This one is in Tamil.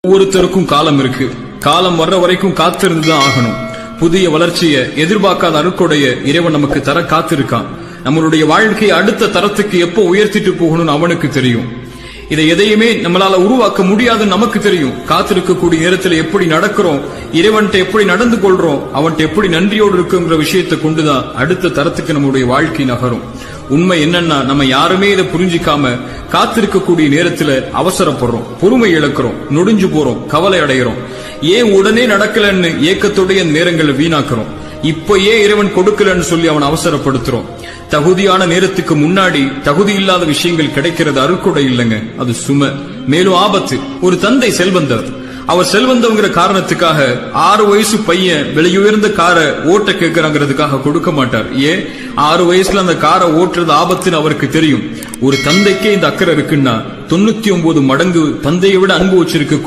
ஒவ்வொருத்தருக்கும் காலம் இருக்கு. காலம் வர்ற வரைக்கும் காத்திருந்துதான் ஆகணும். புதிய வளர்ச்சியை எதிர்பார்க்காத அருட்கொடைய இறைவன் நமக்கு தர காத்திருக்கான். நம்மளுடைய வாழ்க்கையை அடுத்த தரத்துக்கு எப்போ உயர்த்திட்டு போகணும்னு அவனுக்கு தெரியும். இதை எதையுமே நம்மளால உருவாக்க முடியாதுன்னு நமக்கு தெரியும். காத்திருக்கக்கூடிய நேரத்தில் எப்படி நடக்கிறோம், இறைவன்கிட்ட எப்படி நடந்து கொள்றோம், அவன்கிட்ட எப்படி நன்றியோடு இருக்குங்கிற விஷயத்தை கொண்டுதான் அடுத்த தரத்துக்கு நம்முடைய வாழ்க்கை நகரும். உண்மை என்னன்னா, நம்ம யாருமே இதை புரிஞ்சிக்காம காத்திருக்கக்கூடிய நேரத்துல அவசரப்படுறோம், பொறுமை இழக்கிறோம், நொடிஞ்சு போறோம், கவலை அடைகிறோம். ஏன் உடனே நடக்கலன்னு ஏக்கத்துடைய நேரங்களை வீணாக்குறோம். இப்ப ஏன் இறைவன் கொடுக்கலன்னு சொல்லி அவன் அவசரப்படுத்துறோம். தகுதியான நேரத்துக்கு முன்னாடி தகுதி இல்லாத விஷயங்கள் கிடைக்கிறது அருட்கொடை இல்லைங்க, அது சுமை, மேலும் ஆபத்து. ஒரு தந்தை செல்வந்தர். அவர் செல்வந்தவங்கிற காரணத்துக்காக 6 வயசு பையன் விலையுயர்ந்த காரை ஓட்ட கேட்கிறாங்கிறதுக்காக கொடுக்க மாட்டார். ஏன்? 6 வயசுல அந்த காரை ஓட்டுறது ஆபத்துன்னு அவருக்கு தெரியும். ஒரு தந்தைக்கே இந்த அக்கறை இருக்குன்னா 99 மடங்கு தந்தையை விட அன்பு வச்சிருக்க